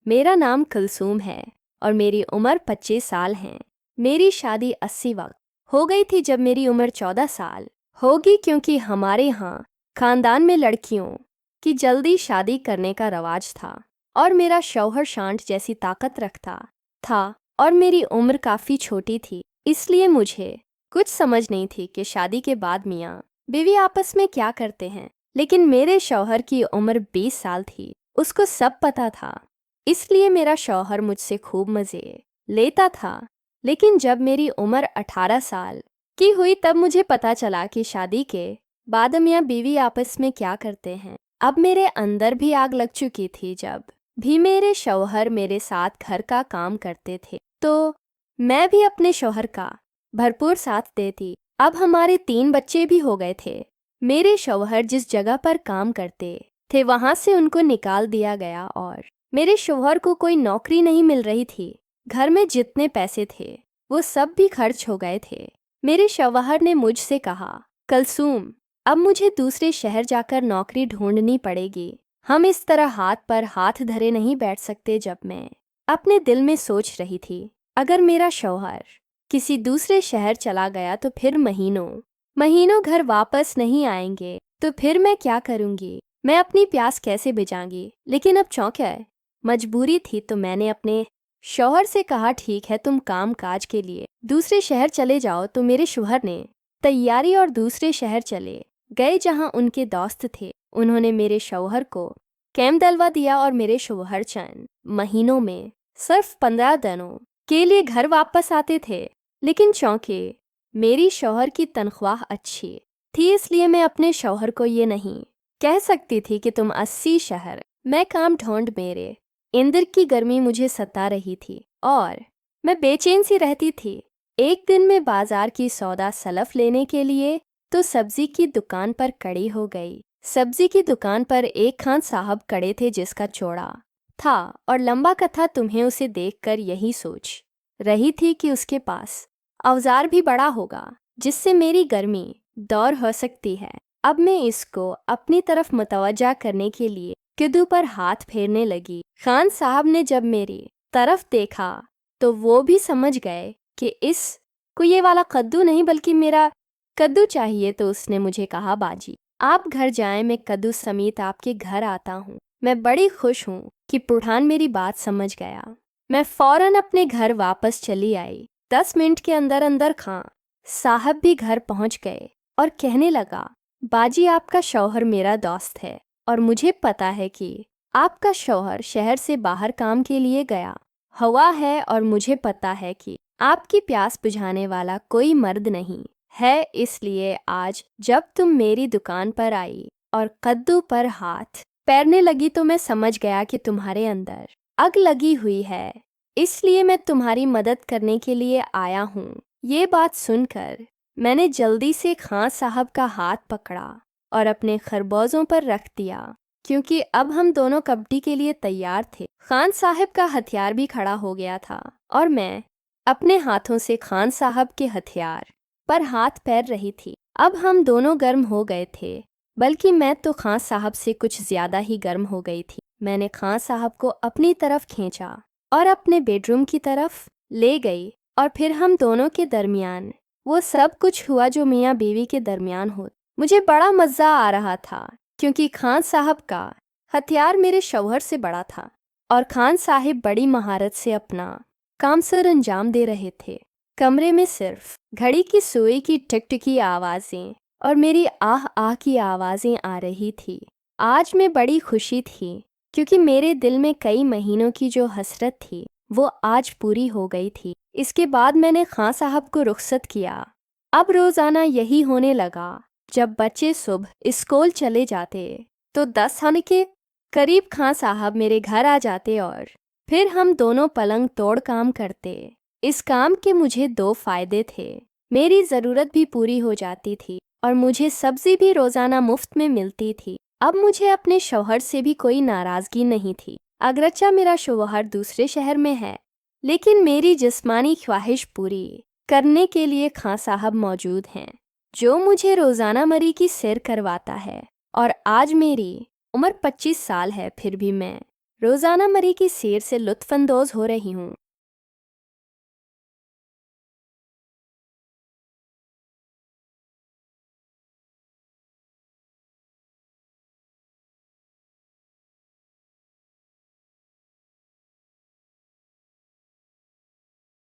मेरा नाम कुलसूम है और मेरी उम्र 25 साल है। मेरी शादी 80 वक्त हो गई थी जब मेरी उम्र 14 साल होगी, क्योंकि हमारे यहाँ खानदान में लड़कियों की जल्दी शादी करने का रवाज था और मेरा शौहर शांत जैसी ताकत रखता था और मेरी उम्र काफ़ी छोटी थी, इसलिए मुझे कुछ समझ नहीं थी कि शादी के बाद मियाँ बीवी आपस में क्या करते हैं। लेकिन मेरे शौहर की उम्र 20 साल थी, उसको सब पता था, इसलिए मेरा शौहर मुझसे खूब मज़े लेता था। लेकिन जब मेरी उम्र 18 साल की हुई तब मुझे पता चला कि शादी के बाद मियाँ बीवी आपस में क्या करते हैं। अब मेरे अंदर भी आग लग चुकी थी। जब भी मेरे शौहर मेरे साथ घर का काम करते थे तो मैं भी अपने शौहर का भरपूर साथ देती। अब हमारे 3 बच्चे भी हो गए थे। मेरे शौहर जिस जगह पर काम करते थे वहाँ से उनको निकाल दिया गया और मेरे शौहर को कोई नौकरी नहीं मिल रही थी। घर में जितने पैसे थे वो सब भी खर्च हो गए थे। मेरे शौहर ने मुझसे कहा, कुलसूम, अब मुझे दूसरे शहर जाकर नौकरी ढूंढनी पड़ेगी। हम इस तरह हाथ पर हाथ धरे नहीं बैठ सकते। जब मैं अपने दिल में सोच रही थी, अगर मेरा शौहर किसी दूसरे शहर चला गया तो फिर महीनों महीनों घर वापस नहीं आएंगे, तो फिर मैं क्या करूंगी? मैं अपनी प्यास कैसे बुझाऊंगी? लेकिन अब चौंका मजबूरी थी तो मैंने अपने शौहर से कहा, ठीक है, तुम काम काज के लिए दूसरे शहर चले जाओ। तो मेरे शौहर ने तैयारी और दूसरे शहर चले गए जहां उनके दोस्त थे। उन्होंने मेरे शौहर को कैंप डलवा दिया और मेरे शौहर चंद महीनों में सिर्फ 15 दिनों के लिए घर वापस आते थे। लेकिन चौंके मेरी शौहर की तनख्वाह अच्छी थी, इसलिए मैं अपने शौहर को ये नहीं कह सकती थी कि तुम 80 शहर मैं काम ढूंढ। मेरे इंदर की गर्मी मुझे सता रही थी और मैं बेचैन सी रहती थी। एक दिन मैं बाजार की सौदा सलफ लेने के लिए तो सब्जी की दुकान पर खड़ी हो गई। सब्जी की दुकान पर एक खान साहब खड़े थे जिसका चौड़ा था और लंबा कथा। तुम्हें उसे देखकर यही सोच रही थी कि उसके पास औजार भी बड़ा होगा जिससे मेरी गर्मी दूर हो सकती है। अब मैं इसको अपनी तरफ मुतवज्जा करने के लिए कद्दू पर हाथ फेरने लगी। खान साहब ने जब मेरी तरफ देखा तो वो भी समझ गए कि इस को ये वाला कद्दू नहीं बल्कि मेरा कद्दू चाहिए। तो उसने मुझे कहा, बाजी आप घर जाएं, मैं कद्दू समेत आपके घर आता हूँ। मैं बड़ी खुश हूँ कि पठान मेरी बात समझ गया। मैं फौरन अपने घर वापस चली आई। 10 मिनट के अंदर अंदर खां साहब भी घर पहुँच गए और कहने लगा, बाजी आपका शौहर मेरा दोस्त है और मुझे पता है कि आपका शौहर शहर से बाहर काम के लिए गया हुआ है और मुझे पता है कि आपकी प्यास बुझाने वाला कोई मर्द नहीं है। इसलिए आज जब तुम मेरी दुकान पर आई और कद्दू पर हाथ पैरने लगी तो मैं समझ गया कि तुम्हारे अंदर आग लगी हुई है, इसलिए मैं तुम्हारी मदद करने के लिए आया हूँ। ये बात सुनकर मैंने जल्दी से खान साहब का हाथ पकड़ा और अपने खरबूजों पर रख दिया, क्योंकि अब हम दोनों कबड्डी के लिए तैयार थे। खान साहब का हथियार भी खड़ा हो गया था और मैं अपने हाथों से खान साहब के हथियार पर हाथ पैर रही थी। अब हम दोनों गर्म हो गए थे, बल्कि मैं तो खान साहब से कुछ ज्यादा ही गर्म हो गई थी। मैंने खान साहब को अपनी तरफ खींचा और अपने बेडरूम की तरफ ले गई और फिर हम दोनों के दरमियान वो सब कुछ हुआ जो मियाँ बीवी के दरमियान हो। मुझे बड़ा मज़ा आ रहा था क्योंकि खान साहब का हथियार मेरे शौहर से बड़ा था और खान साहिब बड़ी महारत से अपना काम सर अंजाम दे रहे थे। कमरे में सिर्फ घड़ी की सुई की टिक-टिकी आवाज़ें और मेरी आह आह की आवाज़ें आ रही थी। आज मैं बड़ी खुशी थी क्योंकि मेरे दिल में कई महीनों की जो हसरत थी वो आज पूरी हो गई थी। इसके बाद मैंने खान साहब को रुखसत किया। अब रोज़ाना यही होने लगा। जब बच्चे सुबह स्कूल चले जाते तो 10 आने के करीब खान साहब मेरे घर आ जाते और फिर हम दोनों पलंग तोड़ काम करते। इस काम के मुझे 2 फायदे थे। मेरी ज़रूरत भी पूरी हो जाती थी और मुझे सब्ज़ी भी रोज़ाना मुफ्त में मिलती थी। अब मुझे अपने शौहर से भी कोई नाराज़गी नहीं थी। अगरचा मेरा शौहर दूसरे शहर में है, लेकिन मेरी जिस्मानी ख्वाहिश पूरी करने के लिए खान साहब मौजूद हैं, जो मुझे रोज़ाना मरी की सैर करवाता है। और आज मेरी उम्र 25 साल है, फिर भी मैं रोज़ाना मरी की सैर से लुत्फ़अंदोज़ हो रही हूँ।